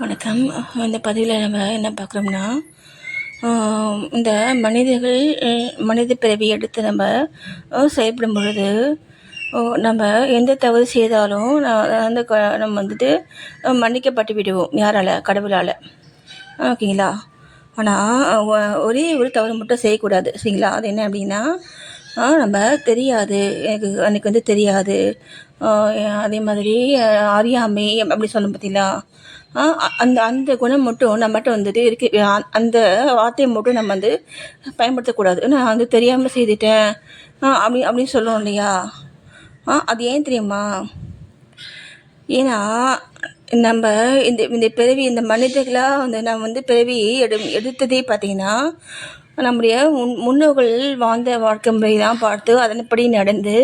வணக்கம். இந்த பதிவில் நம்ம என்ன பார்க்குறோம்னா, இந்த மனிதர்கள் மனித பிறவி எடுத்து நம்ம செயல்படும் பொழுது, நம்ம எந்த தவறு செய்தாலும் அந்த நம்ம வந்துட்டு மன்னிக்கப்பட்டு விடுவோம். யாரால்? கடவுளால். ஓகேங்களா? ஆனால் ஒரே ஒரு தவறு மட்டும் செய்யக்கூடாது. சரிங்களா? அது என்ன அப்படின்னா, நம்ம தெரியாது, எனக்கு அன்றைக்கி வந்து தெரியாது, அதே மாதிரி அறியாமை அப்படி சொல்லணும் பார்த்தீங்களா? அந்த அந்த குணம் மட்டும் நம்மகிட்ட வந்துட்டு இருக்கு. அந்த வார்த்தையை மட்டும் நம்ம வந்து பயன்படுத்தக்கூடாது. நான் வந்து தெரியாமல் செய்துட்டேன் அப்படின்னு சொல்லுவோம் இல்லையா? அது ஏன் தெரியுமா? ஏன்னா நம்ம இந்த இந்த பிறவி இந்த மனிதர்களாக வந்து நம்ம வந்து பிறவி எடுத்ததே பார்த்திங்கன்னா, நம்முடைய முன்னோர்கள் வாழ்ந்த வாழ்க்கை முறை தான் பார்த்து அதன்படி நடந்து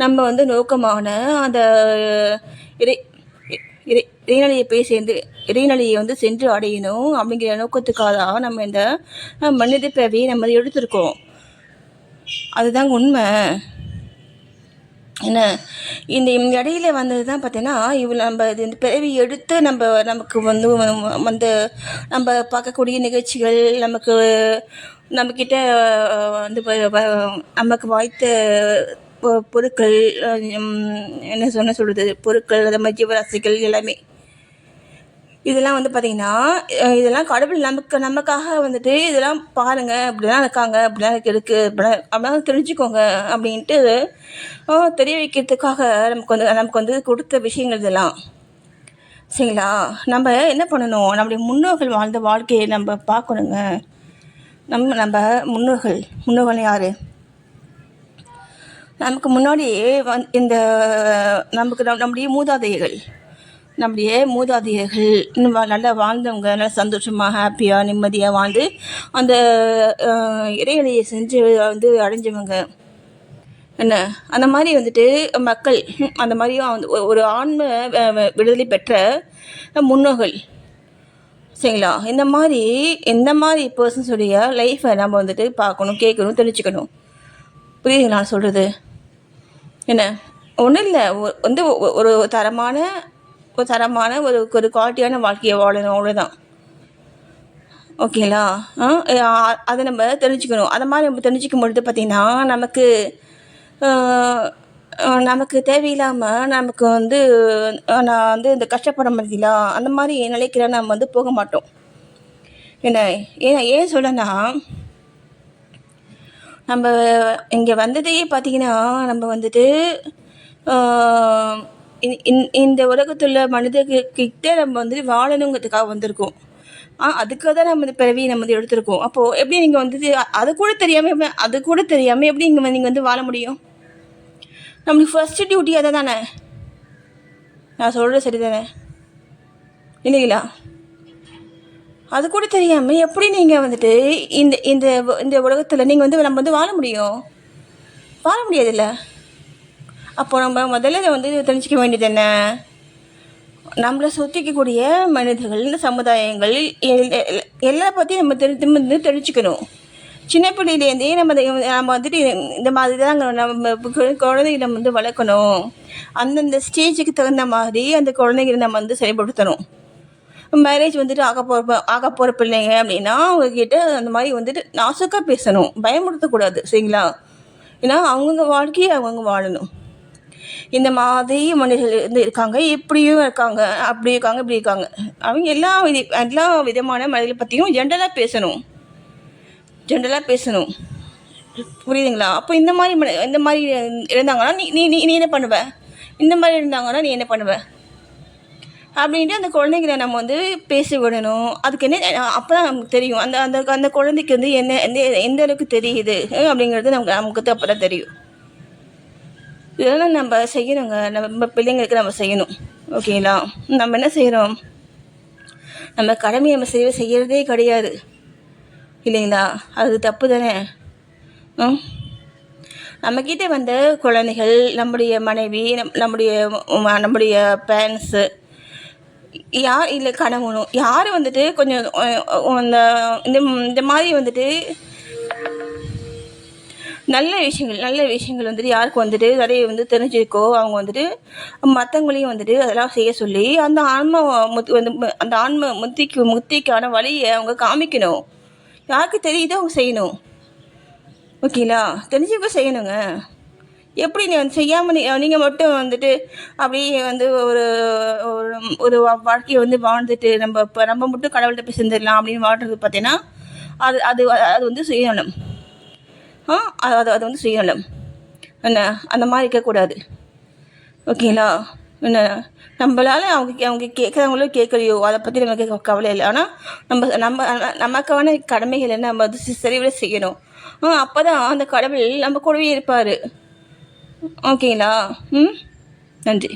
நம்ம வந்து நோக்கமான அந்த இறை இறைநிலையை போய் சேர்ந்து இறைநிலையை வந்து சென்று அடையணும் அப்படிங்கிற நோக்கத்துக்காக தான் நம்ம இந்த மனித பிறவியை நம்ம எடுத்திருக்கோம். அதுதாங்க உண்மை. என்ன இந்த இடையில வந்தது தான் பார்த்தீங்கன்னா, நம்ம இந்த பிறவி எடுத்து நமக்கு வந்து நம்ம பார்க்கக்கூடிய நிகழ்ச்சிகள், நம்மக்கிட்ட வந்து நமக்கு வாய்த்த பொருட்கள், என்ன சொல்கிறது, பொருட்கள், அது மாதிரி ஜீவராசிகள் எல்லாமே, இதெல்லாம் வந்து பார்த்திங்கன்னா, இதெல்லாம் கடவுள் நமக்காக வந்துட்டு இதெல்லாம் பாருங்கள், இப்படிலாம் இருக்காங்க, இப்படிலாம் இருக்குது, அப்படிலாம் தெரிஞ்சுக்கோங்க அப்படின்ட்டு தெரிய வைக்கிறதுக்காக நமக்கு வந்து கொடுத்த விஷயங்கள் இதெல்லாம். சரிங்களா? நம்ம என்ன பண்ணணும், நம்முடைய முன்னோர்கள் வாழ்ந்த வாழ்க்கையை நம்ம பார்க்கணுங்க. நம்ம முன்னோர்கள் யார்? நமக்கு முன்னாடி இந்த நம்முடைய மூதாதையர்கள் நல்லா வாழ்ந்தவங்க, நல்லா சந்தோஷமாக, ஹாப்பியாக, நிம்மதியாக வாழ்ந்து அந்த இறைநிலையை செஞ்சு வந்து அடைஞ்சவங்க. என்ன அந்த மாதிரி வந்துட்டு மக்கள், அந்த மாதிரியும் வந்து ஒரு ஆன்ம விடுதலை பெற்ற முன்னோர்கள். சரிங்களா? இந்த மாதிரி பர்சன்ஸுடைய லைஃப்பை நம்ம வந்துட்டு பார்க்கணும், கேட்கணும், தெரிஞ்சுக்கணும். புரியுதுங்களா நான் சொல்கிறது? என்ன ஒன்றும் இல்லை, வந்து ஒரு தரமான ஒரு குவாலிட்டியான வாழ்க்கையை வாழணும், அவ்வளோதான். ஓகேங்களா? அதை நம்ம தெரிஞ்சுக்கணும். அதை மாதிரி நம்ம தெரிஞ்சுக்கும் பொழுது பார்த்திங்கன்னா, நமக்கு தேவையில்லாமல் நமக்கு வந்து நான் வந்து இந்த கஷ்டப்பட முடியலா அந்த மாதிரி நிலைக்கிற நம்ம வந்து போக மாட்டோம். ஏன் சொல்லனா, நம்ம இங்கே வந்ததையே பார்த்திங்கன்னா, நம்ம வந்துட்டு இந்த உலகத்தில் மனிதர்கிட்ட நம்ம வந்துட்டு வாழணுங்கிறதுக்காக வந்திருக்கோம். அதுக்காக தான் நம்ம இந்த பிறவியை நம்ம வந்து எடுத்திருக்கோம். அப்போது எப்படி நீங்கள் வந்துட்டு அது கூட தெரியாமல் எப்படி நீங்கள் வந்து வாழ முடியும்? நம்மளுக்கு ஃபஸ்ட்டு டியூட்டி அதை தானே. நான் சொல்கிறது சரி தானே இல்லைங்களா? அது கூட தெரியாமல் எப்படி நீங்கள் வந்துட்டு இந்த இந்த இந்த உலகத்தில் நீங்கள் வந்து நம்ம வந்து வாழ முடியாதுல்ல. அப்போ நம்ம முதல்ல இதை வந்து தெரிஞ்சிக்க வேண்டியது என்ன, நம்மளை சுற்றிக்கக்கூடிய மனிதர்கள், சமுதாயங்கள் எல்லா பற்றியும் நம்ம தெரிஞ்சுக்கணும். சின்ன பிள்ளையிலேருந்தே நம்ம வந்துட்டு இந்த மாதிரி தான் நம்ம குழந்தைகளை வந்து வளர்க்கணும். அந்தந்த ஸ்டேஜுக்கு தகுந்த மாதிரி அந்த குழந்தைகளை நம்ம வந்து செயல்படுத்தணும். மேரேஜ் வந்துட்டு ஆக போகிற பிள்ளைங்க அப்படின்னா அவங்கக்கிட்ட அந்த மாதிரி வந்துட்டு நாசுக்காக பேசணும், பயமுறுத்தக்கூடாது. சரிங்களா? ஏன்னா அவங்கவுங்க வாழ்க்கையை அவங்கவுங்க வாழணும். இந்த மாதிரி மனிதர்கள் வந்து இருக்காங்க, இப்படியும் இருக்காங்க, அப்படி இருக்காங்க, இப்படி இருக்காங்க. அவங்க எல்லா விதமான மனிதர்களை பற்றியும் ஜென்ரலாக பேசணும். புரியுதுங்களா? அப்போ இந்த மாதிரி இருந்தாங்கன்னா நீ என்ன பண்ணுவ, இந்த மாதிரி இருந்தாங்கன்னா நீ என்ன பண்ணுவ அப்படின்ட்டு அந்த குழந்தைங்களை நம்ம வந்து பேசி விடணும். அதுக்கு என்ன அப்போ தான் நமக்கு தெரியும், அந்த அந்த அந்த குழந்தைக்கு வந்து எந்த அளவுக்கு தெரியுது அப்படிங்கிறது நமக்கு அப்போ தான் தெரியும். இதெல்லாம் நம்ம செய்யணுங்க, நம்ம பிள்ளைங்களுக்கு நம்ம செய்யணும். ஓகேங்களா? நம்ம என்ன செய்கிறோம், நம்ம கடமையை நம்ம செய்கிறதே கிடையாது இல்லைங்களா? அது தப்பு தானே. நம்மக்கிட்ட வந்த குழந்தைகள், நம்முடைய மனைவி, நம்முடைய பேரண்ட்ஸு, யார் இல்லை கணவனும், யார் வந்துட்டு கொஞ்சம் இந்த மாதிரி வந்துட்டு நல்ல விஷயங்கள் வந்துட்டு யாருக்கு வந்துட்டு நிறைய வந்து தெரிஞ்சிருக்கோ அவங்க வந்துட்டு மற்றவங்களையும் வந்துட்டு அதெல்லாம் செய்ய சொல்லி அந்த ஆன்ம அந்த ஆன்ம முத்திக்கான வழியை அவங்க காமிக்கணும். யாருக்கு தெரியுதோ அவங்க செய்யணும். ஓகேங்களா? தெரிஞ்சவங்க செய்யணுங்க. எப்படி நீ வந்து செய்யாமல் நீங்கள் மட்டும் வந்துட்டு அப்படியே வந்து ஒரு ஒரு ஒரு வாழ்க்கையை வந்து வாழ்ந்துட்டு நம்ம மட்டும் கடவுள்கிட்ட போய் செஞ்சிடலாம் அப்படின்னு வாழ்றது பார்த்தீங்கன்னா அது அது அது வந்து சுயநலம். அது அது அது வந்து சுயநலம். என்ன அந்த மாதிரி இருக்கக்கூடாது. ஓகேங்களா? என்ன நம்மளால அவங்க அவங்க கேட்குறவங்களோ கேட்கலையோ அதை பற்றி நமக்கு கவலை இல்லை. ஆனால் நமக்கான கடமைகளை நம்ம வந்து சரிவர செய்யணும். அப்போ தான் அந்த கடவுள் நம்ம கூடவே இருப்பார். ஓகேங்களா? நன்றி.